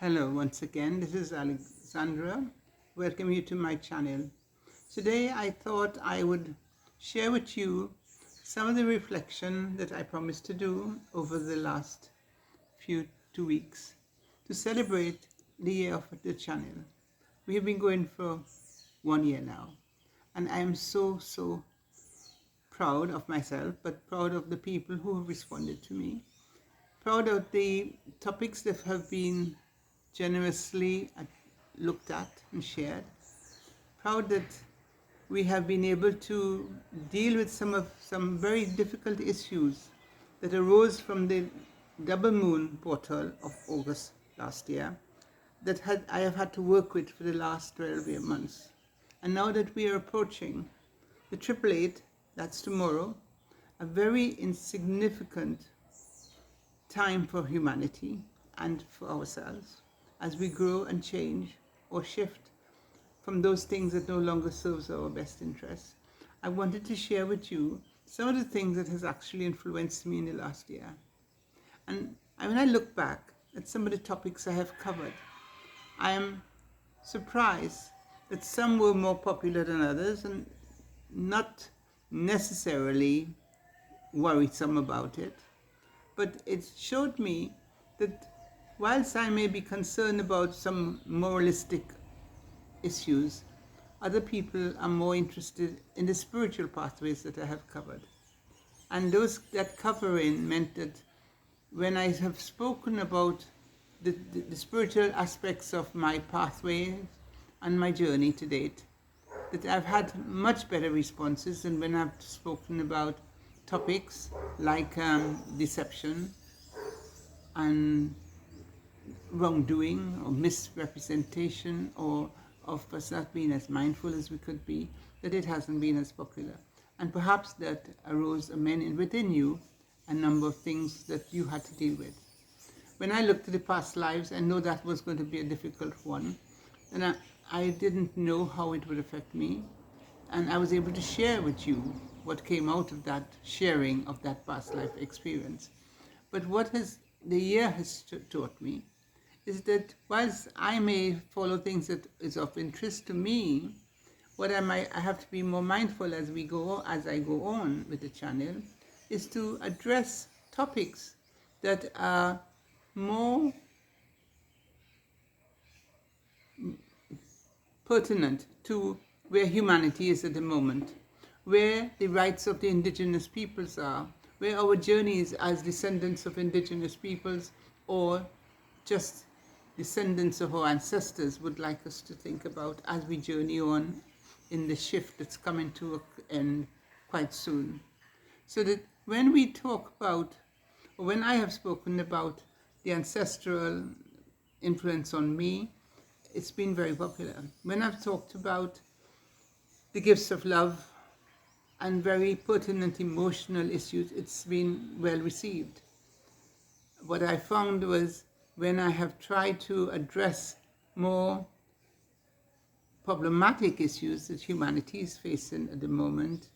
Hello once again, this is Zandra. Welcome you to my channel. Today I thought I would share with you some of the reflection that I promised to do over the last few 2 weeks to celebrate the year of the channel. We have been going for 1 year now, and I am so proud of myself, but proud of the people who have responded to me. Proud of the topics that have been generously looked at and shared. Proud that we have been able to deal with some very difficult issues that arose from the double moon portal of August last year that I have had to work with for the last 12 months. And now that we are approaching the 888, that's tomorrow, a very insignificant time for humanity and for ourselves as we grow and change or shift from those things that no longer serves our best interests. I wanted to share with you some of the things that has actually influenced me in the last year. And when I look back at some of the topics I have covered, I am surprised that some were more popular than others and not necessarily worrisome about it. But it showed me that whilst I may be concerned about some moralistic issues, other people are more interested in the spiritual pathways that I have covered. And that covering meant that when I have spoken about the spiritual aspects of my pathway and my journey to date, that I've had much better responses than when I've spoken about topics like deception and wrongdoing or misrepresentation, or of us not being as mindful as we could be, that it hasn't been as popular. And perhaps that arose within you a number of things that you had to deal with. When I looked at the past lives, I know that was going to be a difficult one, and I didn't know how it would affect me, and I was able to share with you what came out of that sharing of that past life experience. But what the year has taught me is that whilst I may follow things that is of interest to me, what I have to be more mindful as I go on with the channel is to address topics that are more pertinent to where humanity is at the moment, where the rights of the indigenous peoples are, where our journeys as descendants of indigenous peoples or just descendants of our ancestors would like us to think about as we journey on in the shift that's coming to an end quite soon. So that when we talk about, or when I have spoken about the ancestral influence on me, it's been very popular. When I've talked about the gifts of love and very pertinent emotional issues, it's been well received. What I found was when I have tried to address more problematic issues that humanity is facing at the moment,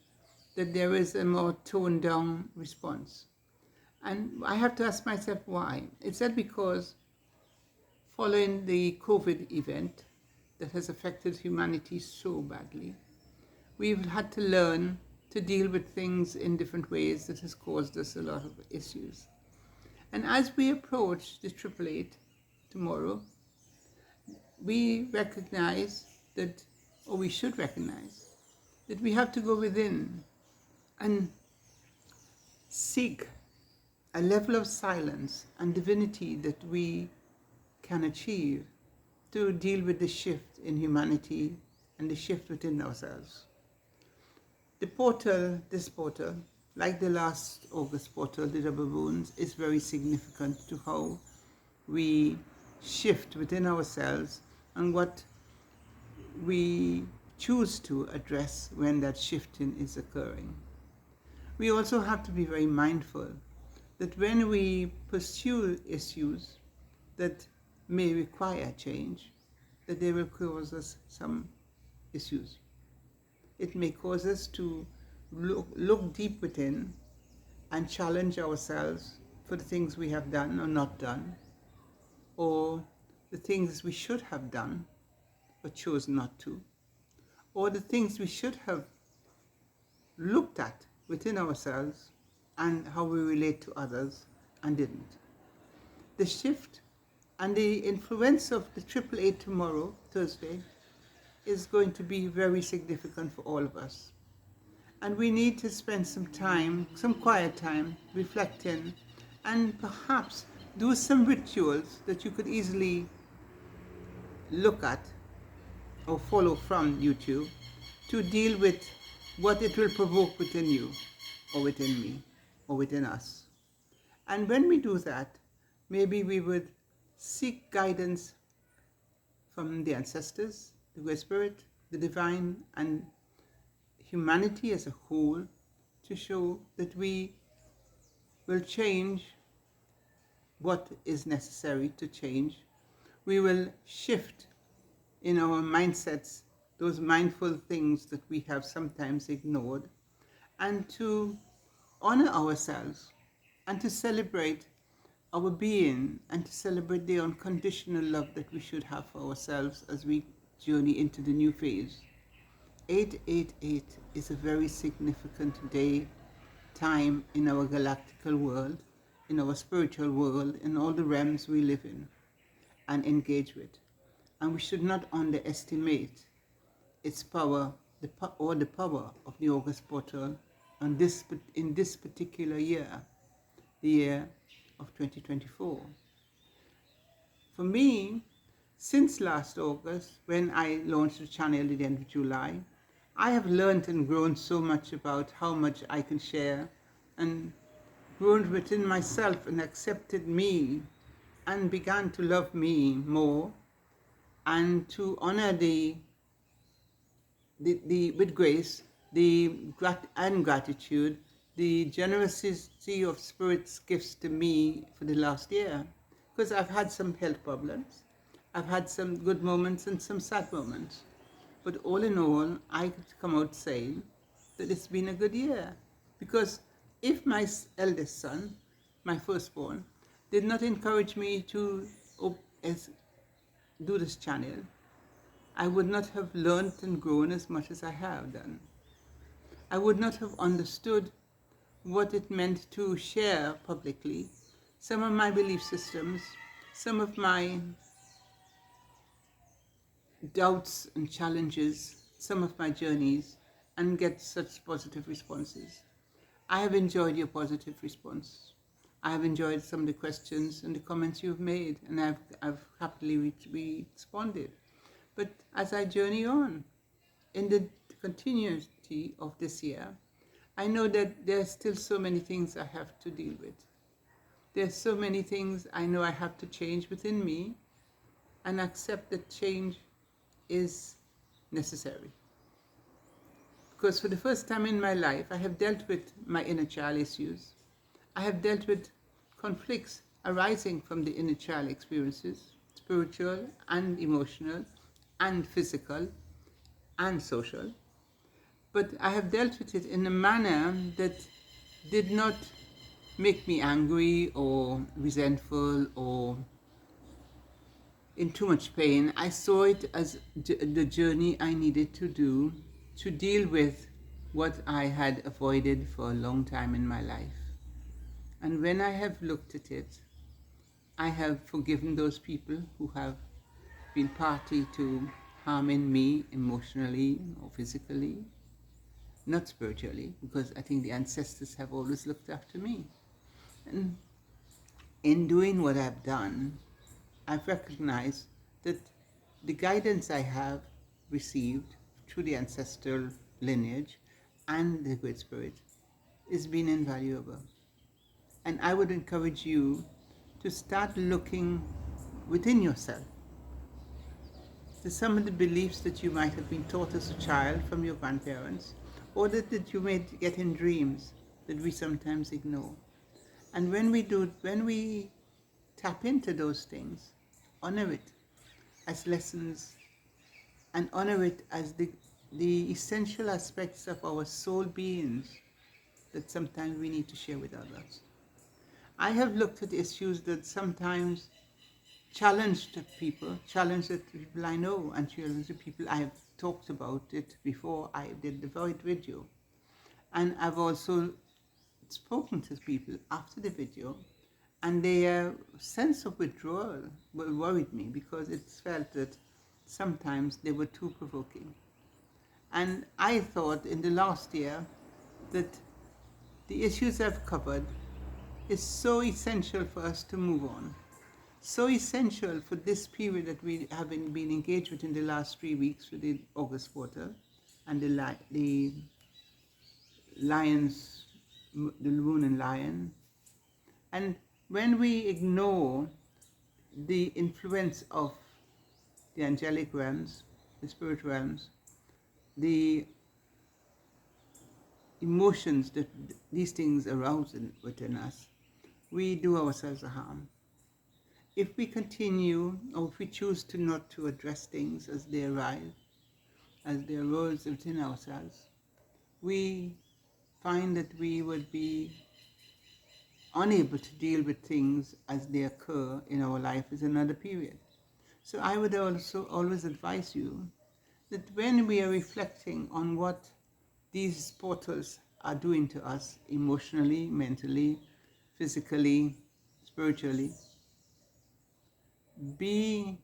that there is a more toned down response. And I have to ask myself why. It's that because following the COVID event that has affected humanity so badly, we've had to learn to deal with things in different ways that has caused us a lot of issues. And as we approach the 888 tomorrow, we recognize that, or we should recognize, that we have to go within and seek a level of silence and divinity that we can achieve to deal with the shift in humanity and the shift within ourselves. This portal, like the last August portal, the double moons, is very significant to how we shift within ourselves and what we choose to address when that shifting is occurring. We also have to be very mindful that when we pursue issues that may require change, that they will cause us some issues. It may cause us to look deep within and challenge ourselves for the things we have done or not done, or the things we should have done but chose not to, or the things we should have looked at within ourselves and how we relate to others and didn't. The shift and the influence of the Triple Eight tomorrow, Thursday, is going to be very significant for all of us. And we need to spend some time, some quiet time, reflecting and perhaps do some rituals that you could easily look at or follow from YouTube to deal with what it will provoke within you or within me or within us. And when we do that, maybe we would seek guidance from the ancestors, the Great Spirit, the Divine, and humanity as a whole to show that we will change what is necessary to change. We will shift in our mindsets those mindful things that we have sometimes ignored, and to honor ourselves and to celebrate our being and to celebrate the unconditional love that we should have for ourselves as we journey into the new phase. 888 is a very significant day, time in our galactical world, in our spiritual world, in all the realms we live in and engage with. And we should not underestimate its power, the power of the August portal in this particular year, the year of 2024. For me, since last August, when I launched the channel at the end of July, I have learned and grown so much about how much I can share, and grown within myself and accepted me and began to love me more and to honor with grace, gratitude, the generosity of Spirit's gifts to me for the last year. Because I've had some health problems, I've had some good moments and some sad moments. But all in all, I could come out saying that it's been a good year. Because if my eldest son, my firstborn, did not encourage me to do this channel, I would not have learned and grown as much as I have done. I would not have understood what it meant to share publicly some of my belief systems, some of my doubts and challenges, some of my journeys, and get such positive responses. I have enjoyed your positive response. I have enjoyed some of the questions and the comments you've made, and I've happily responded. But as I journey on in the continuity of this year, I know that there are still so many things I have to deal with. There are so many things I know I have to change within me and accept that change is necessary. Because for the first time in my life, I have dealt with my inner child issues. I have dealt with conflicts arising from the inner child experiences, spiritual and emotional and physical and social. But I have dealt with it in a manner that did not make me angry or resentful or in too much pain. I saw it as the journey I needed to do to deal with what I had avoided for a long time in my life. And when I have looked at it, I have forgiven those people who have been party to harming me emotionally or physically, not spiritually, because I think the ancestors have always looked after me. And in doing what I've done, I've recognized that the guidance I have received through the ancestral lineage and the Great Spirit has been invaluable. And I would encourage you to start looking within yourself to some of the beliefs that you might have been taught as a child from your grandparents, or that you may get in dreams that we sometimes ignore. And when we tap into those things, honor it as lessons and honor it as the essential aspects of our soul beings that sometimes we need to share with others. I have looked at issues that sometimes challenged the people I know, and challenged the people I have talked about it before I did the video. And I've also spoken to people after the video, and their sense of withdrawal worried me, because it felt that sometimes they were too provoking. And I thought in the last year that the issues I've covered is so essential for us to move on, so essential for this period that we have been engaged with in the last 3 weeks with the August quarter and the lions, the moon and lion. And when we ignore the influence of the angelic realms, the spirit realms, the emotions that these things arouse within us, we do ourselves a harm. If we continue, or if we choose to not to address things as they arise, as they arose within ourselves, we find that we would be unable to deal with things as they occur in our life as another period. So I would also always advise you that when we are reflecting on what these portals are doing to us emotionally, mentally, physically, spiritually, be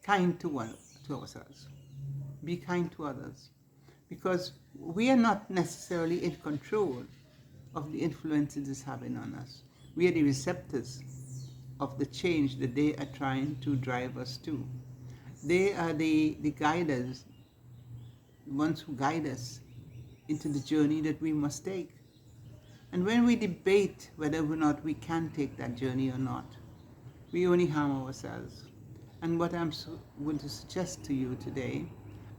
kind to ourselves. Be kind to others. Because we are not necessarily in control of the influence it is having on us. We are the receptors of the change that they are trying to drive us to. They are the guiders, the ones who guide us into the journey that we must take. And when we debate whether or not we can take that journey or not, we only harm ourselves. And what I'm going to suggest to you today,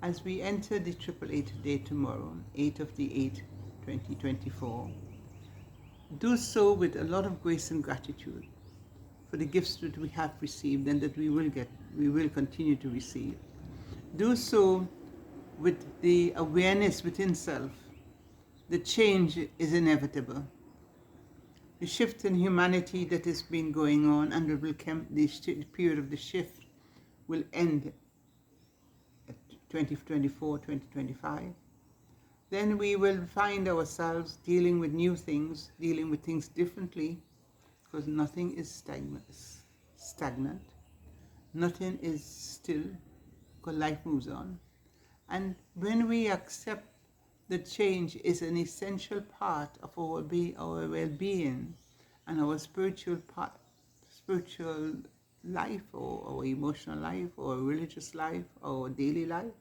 as we enter the 888 day tomorrow, 8 of the 8, 2024, do so with a lot of grace and gratitude for the gifts that we have received and that we will continue to receive. Do so with the awareness within self that change is inevitable. The shift in humanity that has been going on, and the period of the shift will end at 2024, 2025. Then we will find ourselves dealing with new things, dealing with things differently, because nothing is stagnant. Nothing is still, because life moves on. And when we accept that change is an essential part of our well-being and our spiritual life, or our emotional life, or religious life, or daily life,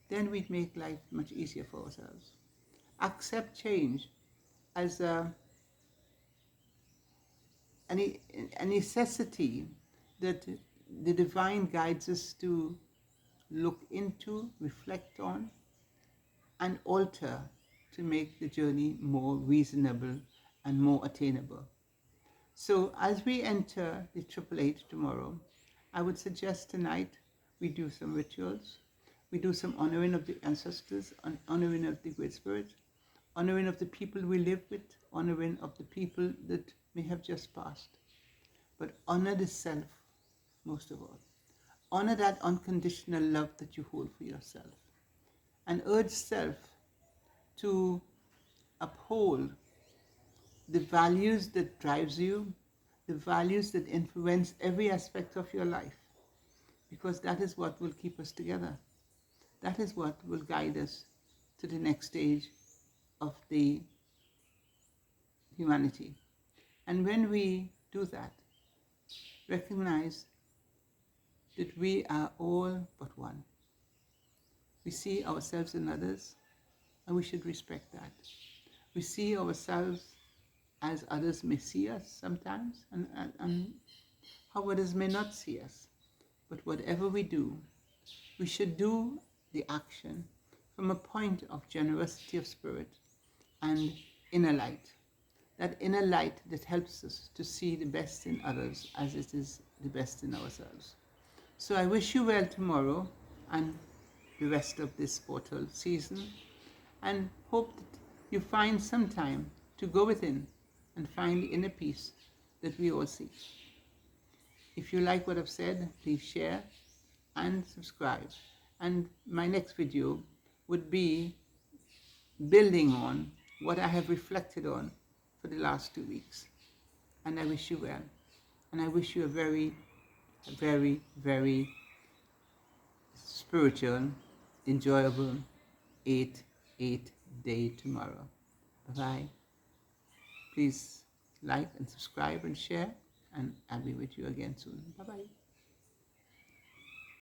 then we make life much easier for ourselves. Accept change as a necessity that the divine guides us to look into, reflect on, and alter to make the journey more reasonable and more attainable. So as we enter the 888 tomorrow, I would suggest tonight we do some rituals. We do some honoring of the ancestors, honoring of the Great Spirit, honoring of the people we live with, honoring of the people that may have just passed. But honor the self most of all. Honor that unconditional love that you hold for yourself. And urge self to uphold the values that drives you, the values that influence every aspect of your life, because that is what will keep us together. That is what will guide us to the next stage of the humanity. And when we do that, recognize that we are all but one. We see ourselves in others, and we should respect that. We see ourselves as others may see us sometimes, and how others may not see us. But whatever we do, we should do the action from a point of generosity of spirit and inner light. That inner light that helps us to see the best in others as it is the best in ourselves. So I wish you well tomorrow and the rest of this portal season, and hope that you find some time to go within and find the inner peace that we all seek. If you like what I've said, please share and subscribe. And my next video would be building on what I have reflected on for the last 2 weeks. And I wish you well. And I wish you a very, very, very spiritual, enjoyable 8-day tomorrow. Bye-bye. Please like and subscribe and share, and I'll be with you again soon. Bye-bye.